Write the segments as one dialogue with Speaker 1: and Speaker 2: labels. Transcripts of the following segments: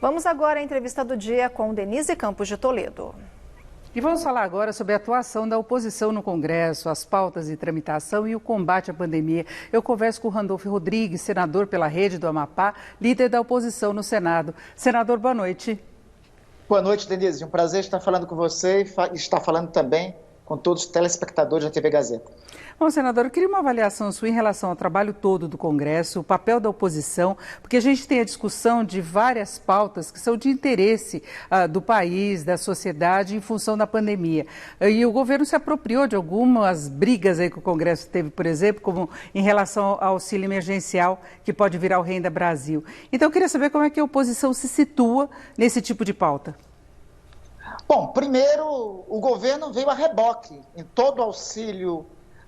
Speaker 1: Vamos agora à entrevista do dia com Denise Campos de Toledo.
Speaker 2: E vamos falar agora sobre a atuação da oposição no Congresso, as pautas de tramitação e o combate à pandemia. Eu converso com o Randolfo Rodrigues, senador pela Rede do Amapá, líder da oposição no Senado. Senador, boa noite.
Speaker 3: Boa noite, Denise. Um prazer estar falando com você e estar falando também com todos os telespectadores da TV Gazeta.
Speaker 2: Bom, senador, eu queria uma avaliação sua em relação ao trabalho todo do Congresso, o papel da oposição, porque a gente tem a discussão de várias pautas que são de interesse do país, da sociedade, em função da pandemia. E o governo se apropriou de algumas brigas aí que o Congresso teve, por exemplo, como em relação ao auxílio emergencial, que pode virar o Renda Brasil. Então, eu queria saber como é que a oposição se situa nesse tipo de pauta.
Speaker 3: Bom, primeiro, o governo veio a reboque em todo o auxílio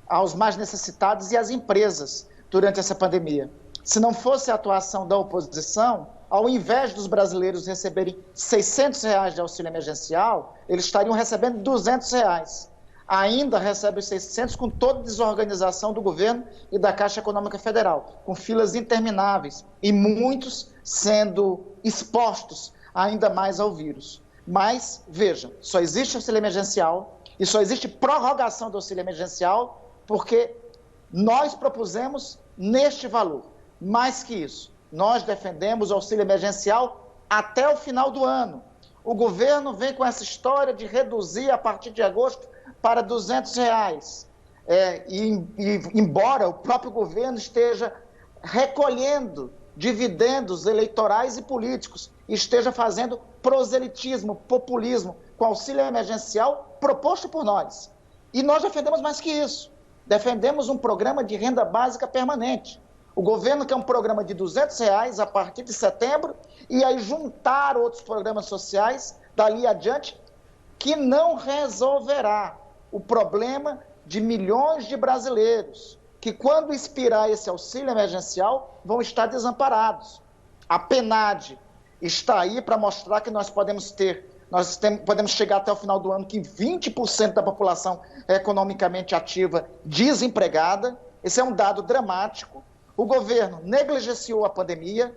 Speaker 3: aos mais necessitados e às empresas durante essa pandemia. Se não fosse a atuação da oposição, ao invés dos brasileiros receberem R$ 600 de auxílio emergencial, eles estariam recebendo R$ 200. Ainda recebe os 600 com toda a desorganização do governo e da Caixa Econômica Federal, com filas intermináveis e muitos sendo expostos ainda mais ao vírus. Mas, veja, só existe auxílio emergencial e só existe prorrogação do auxílio emergencial porque nós propusemos neste valor. Mais que isso, nós defendemos o auxílio emergencial até o final do ano. O governo vem com essa história de reduzir a partir de agosto para R$ 200. Embora o próprio governo esteja recolhendo dividendos eleitorais e políticos, esteja fazendo proselitismo, populismo com auxílio emergencial proposto por nós. E nós defendemos mais que isso. Defendemos um programa de renda básica permanente. O governo quer um programa de R$ 200 a partir de setembro e aí juntar outros programas sociais dali adiante que não resolverá o problema de milhões de brasileiros que, quando expirar esse auxílio emergencial, vão estar desamparados. A PNAD está aí para mostrar que podemos chegar até o final do ano que 20% da população é economicamente ativa desempregada. Esse é um dado dramático. O governo negligenciou a pandemia,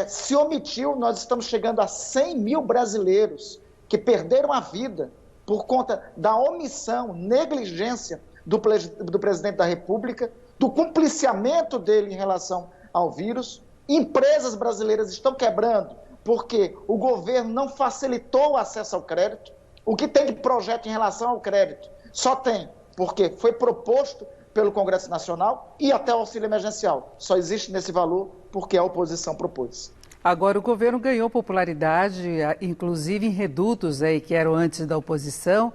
Speaker 3: se omitiu. Nós estamos chegando a 100 mil brasileiros que perderam a vida por conta da omissão, negligência do presidente da República, do compliciamento dele em relação ao vírus. Empresas brasileiras estão quebrando porque o governo não facilitou o acesso ao crédito. O que tem de projeto em relação ao crédito só tem porque foi proposto pelo Congresso Nacional e até o auxílio emergencial. Só existe nesse valor porque a oposição propôs.
Speaker 2: Agora, o governo ganhou popularidade, inclusive em redutos aí, que eram antes da oposição,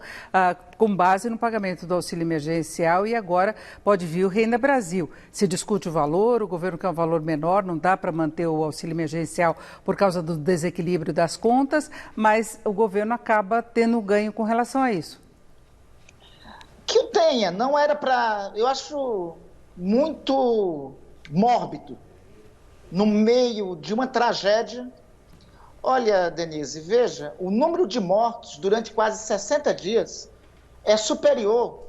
Speaker 2: com base no pagamento do auxílio emergencial, e agora pode vir o Renda Brasil. Se discute o valor, o governo quer um valor menor, não dá para manter o auxílio emergencial por causa do desequilíbrio das contas, mas o governo acaba tendo ganho com relação a isso.
Speaker 3: Que o tenha, não era para... Eu acho muito mórbido, no meio de uma tragédia. Olha, Denise, veja, o número de mortos durante quase 60 dias é superior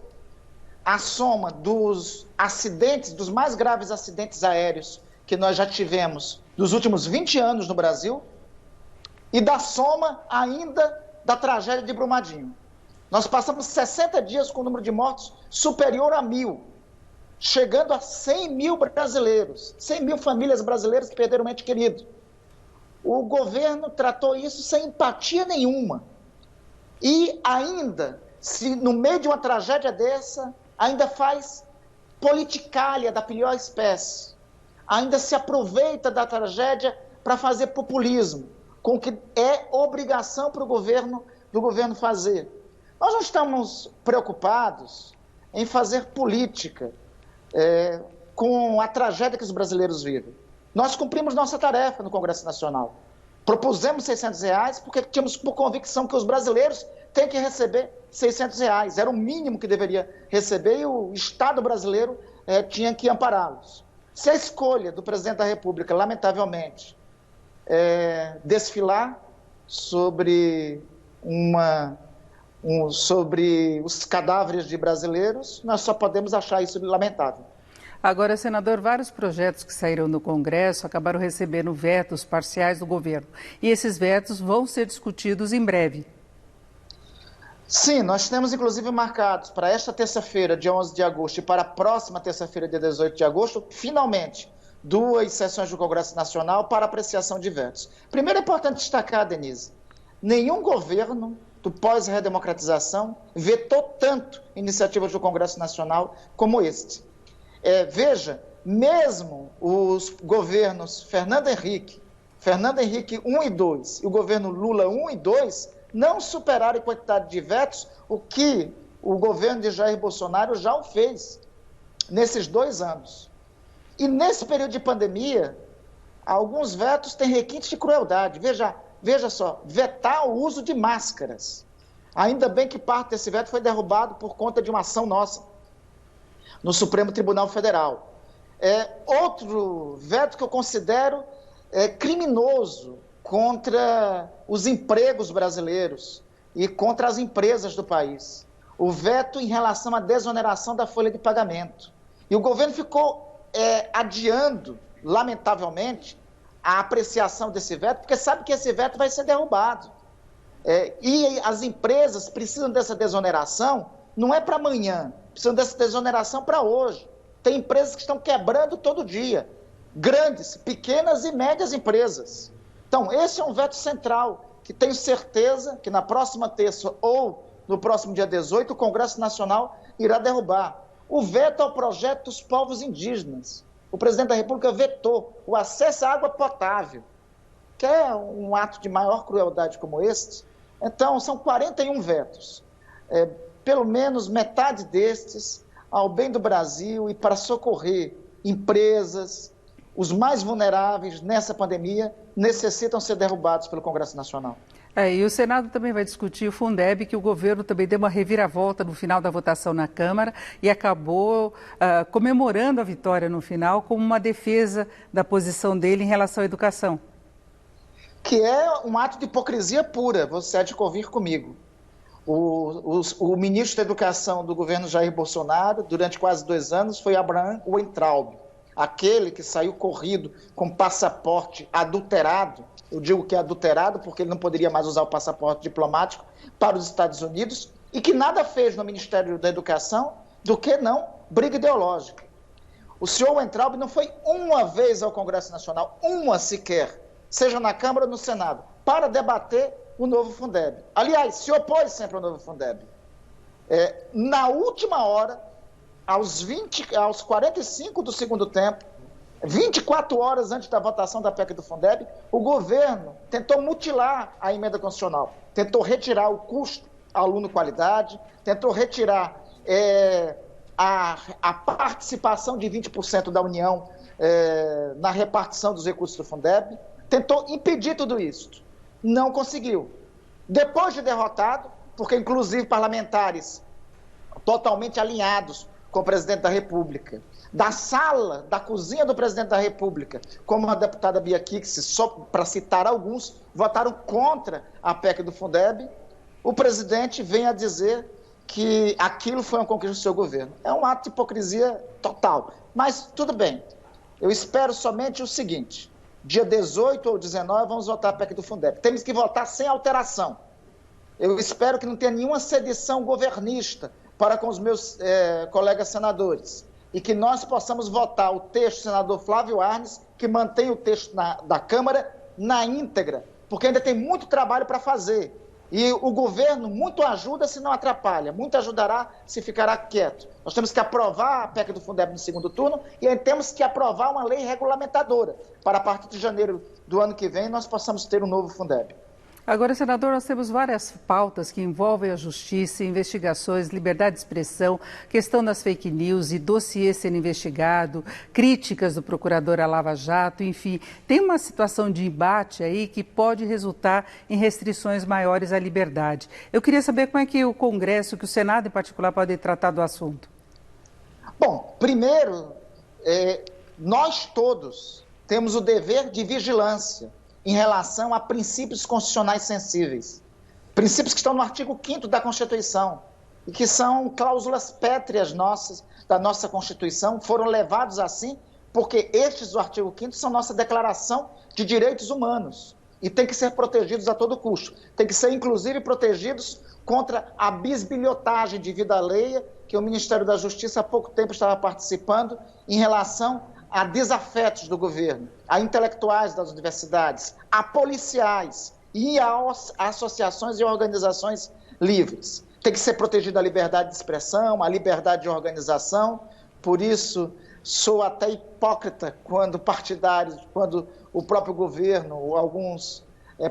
Speaker 3: à soma dos acidentes, dos mais graves acidentes aéreos que nós já tivemos nos últimos 20 anos no Brasil e da soma ainda da tragédia de Brumadinho. Nós passamos 60 dias com o número de mortos superior a 1.000. Chegando a 100 mil brasileiros, 100 mil famílias brasileiras que perderam um ente querido. O governo tratou isso sem empatia nenhuma. E ainda, se no meio de uma tragédia dessa, ainda faz politicalha da pior espécie. Ainda se aproveita da tragédia para fazer populismo, com o que é obrigação do governo fazer. Nós não estamos preocupados em fazer política com a tragédia que os brasileiros vivem. Nós cumprimos nossa tarefa no Congresso Nacional. Propusemos R$ 600 porque tínhamos por convicção que os brasileiros têm que receber R$ 600. Era o mínimo que deveria receber e o Estado brasileiro tinha que ampará-los. Se a escolha do presidente da República, lamentavelmente, desfilar sobre sobre os cadáveres de brasileiros, nós só podemos achar isso lamentável.
Speaker 2: Agora, senador, vários projetos que saíram do Congresso acabaram recebendo vetos parciais do governo. E esses vetos vão ser discutidos em breve.
Speaker 3: Sim, nós temos inclusive marcados para esta terça-feira, dia 11 de agosto, e para a próxima terça-feira, dia 18 de agosto, finalmente, 2 sessões do Congresso Nacional para apreciação de vetos. Primeiro é importante destacar, Denise, nenhum governo do pós-redemocratização vetou tanto iniciativas do Congresso Nacional como este. Veja, mesmo os governos Fernando Henrique 1 e 2 e o governo Lula 1 e 2 não superaram em quantidade de vetos o que o governo de Jair Bolsonaro já o fez nesses 2 anos. E nesse período de pandemia, alguns vetos têm requintes de crueldade. Veja só, vetar o uso de máscaras. Ainda bem que parte desse veto foi derrubado por conta de uma ação nossa no Supremo Tribunal Federal. Outro veto que eu considero criminoso contra os empregos brasileiros e contra as empresas do país. O veto em relação à desoneração da folha de pagamento. E o governo ficou adiando, lamentavelmente, a apreciação desse veto, porque sabe que esse veto vai ser derrubado. E as empresas precisam dessa desoneração, não é para amanhã, precisam dessa desoneração para hoje. Tem empresas que estão quebrando todo dia, grandes, pequenas e médias empresas. Então, esse é um veto central, que tenho certeza que na próxima terça ou no próximo dia 18, o Congresso Nacional irá derrubar. O veto ao projeto dos povos indígenas. O presidente da República vetou o acesso à água potável. Quer um ato de maior crueldade como este? Então, são 41 vetos. Pelo menos metade destes ao bem do Brasil e para socorrer empresas, os mais vulneráveis nessa pandemia, necessitam ser derrubados pelo Congresso Nacional.
Speaker 2: E o Senado também vai discutir o Fundeb, que o governo também deu uma reviravolta no final da votação na Câmara e acabou comemorando a vitória no final como uma defesa da posição dele em relação à educação.
Speaker 3: Que é um ato de hipocrisia pura, você há de convir comigo. O ministro da Educação do governo Jair Bolsonaro, durante quase 2 anos, foi Abraham Weintraub, aquele que saiu corrido com passaporte adulterado. Eu digo que é adulterado porque ele não poderia mais usar o passaporte diplomático para os Estados Unidos e que nada fez no Ministério da Educação do que não briga ideológica. O senhor Weintraub não foi uma vez ao Congresso Nacional, uma sequer, seja na Câmara ou no Senado, para debater o novo Fundeb. Aliás, se opôs sempre ao novo Fundeb. Na última hora, aos 45 do segundo tempo, 24 horas antes da votação da PEC do Fundeb, o governo tentou mutilar a emenda constitucional, tentou retirar o custo aluno-qualidade, tentou retirar a participação de 20% da União na repartição dos recursos do Fundeb, tentou impedir tudo isso. Não conseguiu. Depois de derrotado, porque inclusive parlamentares totalmente alinhados com o presidente da República, da sala, da cozinha do presidente da República, como a deputada Bia Kicis, só para citar alguns, votaram contra a PEC do Fundeb, o presidente vem a dizer que aquilo foi uma conquista do seu governo. É um ato de hipocrisia total. Mas tudo bem, eu espero somente o seguinte: dia 18 ou 19 vamos votar a PEC do Fundeb. Temos que votar sem alteração. Eu espero que não tenha nenhuma sedição governista para com os meus colegas senadores e que nós possamos votar o texto do senador Flávio Arnes, que mantém o texto da Câmara na íntegra, porque ainda tem muito trabalho para fazer. E o governo muito ajuda se não atrapalha, muito ajudará se ficará quieto. Nós temos que aprovar a PEC do Fundeb no segundo turno e aí temos que aprovar uma lei regulamentadora para, a partir de janeiro do ano que vem, nós possamos ter um novo Fundeb.
Speaker 2: Agora, senador, nós temos várias pautas que envolvem a justiça, investigações, liberdade de expressão, questão das fake news e dossiê sendo investigado, críticas do procurador à Lava Jato, enfim. Tem uma situação de embate aí que pode resultar em restrições maiores à liberdade. Eu queria saber como é que o Congresso, que o Senado em particular, pode tratar do assunto.
Speaker 3: Bom, primeiro, nós todos temos o dever de vigilância em relação a princípios constitucionais sensíveis. Princípios que estão no artigo 5º da Constituição. e que são cláusulas pétreas nossas, da nossa Constituição, foram levados assim porque estes do artigo 5º são nossa declaração de direitos humanos e tem que ser protegidos a todo custo. Tem que ser, inclusive, protegidos contra a bisbilhotagem de vida alheia que o Ministério da Justiça há pouco tempo estava participando em relação a desafetos do governo, a intelectuais das universidades, a policiais e a associações e organizações livres. Tem que ser protegida a liberdade de expressão, a liberdade de organização. Por isso, sou até hipócrita quando o próprio governo ou alguns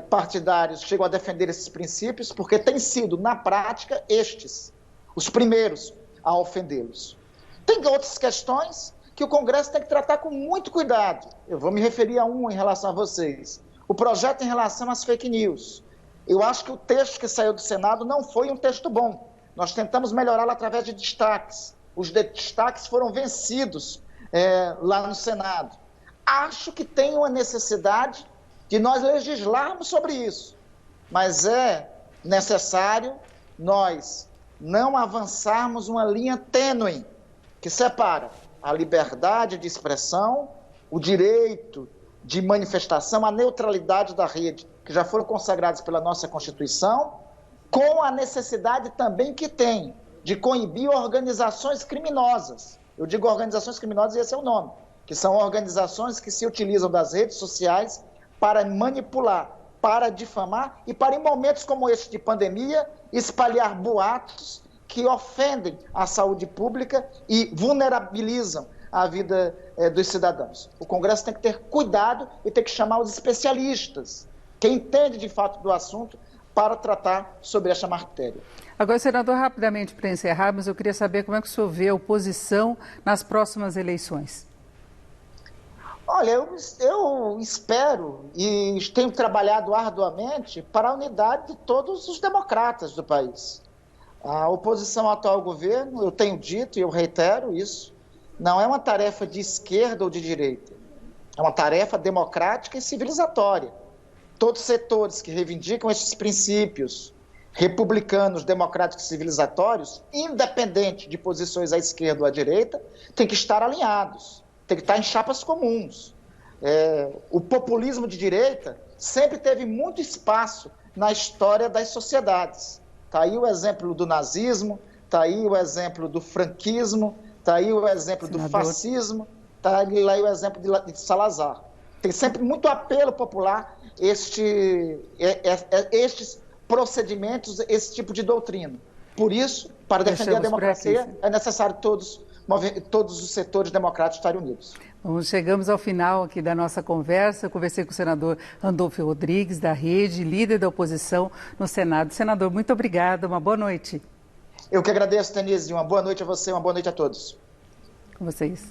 Speaker 3: partidários chegam a defender esses princípios, porque têm sido, na prática, estes, os primeiros a ofendê-los. Tem outras questões que o Congresso tem que tratar com muito cuidado. Eu vou me referir a um em relação a vocês. O projeto em relação às fake news. Eu acho que o texto que saiu do Senado não foi um texto bom. Nós tentamos melhorá-lo através de destaques. Os destaques foram vencidos lá no Senado. Acho que tem uma necessidade de nós legislarmos sobre isso, mas é necessário nós não avançarmos uma linha tênue que separa a liberdade de expressão, o direito de manifestação, a neutralidade da rede, que já foram consagrados pela nossa Constituição, com a necessidade também que tem de coibir organizações criminosas. Eu digo organizações criminosas e esse é o nome, que são organizações que se utilizam das redes sociais para manipular, para difamar e para, em momentos como este de pandemia, espalhar boatos que ofendem a saúde pública e vulnerabilizam a vida dos cidadãos. O Congresso tem que ter cuidado e tem que chamar os especialistas, quem entende de fato do assunto, para tratar sobre esta matéria.
Speaker 2: Agora, senador, rapidamente para encerrarmos, eu queria saber como é que o senhor vê a oposição nas próximas eleições.
Speaker 3: Olha, eu espero e tenho trabalhado arduamente para a unidade de todos os democratas do país. A oposição ao atual governo, eu tenho dito e eu reitero isso, não é uma tarefa de esquerda ou de direita. É uma tarefa democrática e civilizatória. Todos os setores que reivindicam estes princípios republicanos, democráticos e civilizatórios, independente de posições à esquerda ou à direita, têm que estar alinhados, têm que estar em chapas comuns. O populismo de direita sempre teve muito espaço na história das sociedades. Está aí o exemplo do nazismo, está aí o exemplo do franquismo, está aí o exemplo do fascismo, está aí o exemplo de Salazar. Tem sempre muito apelo popular estes procedimentos, esse tipo de doutrina. Por isso, para defender a democracia, é necessário todos os setores democráticos estarem unidos.
Speaker 2: Bom, chegamos ao final aqui da nossa conversa. Eu conversei com o senador Randolfo Rodrigues, da Rede, líder da oposição no Senado. Senador, muito obrigada, uma boa noite.
Speaker 3: Eu que agradeço, Denise, uma boa noite a você, uma boa noite a todos.
Speaker 2: Com vocês.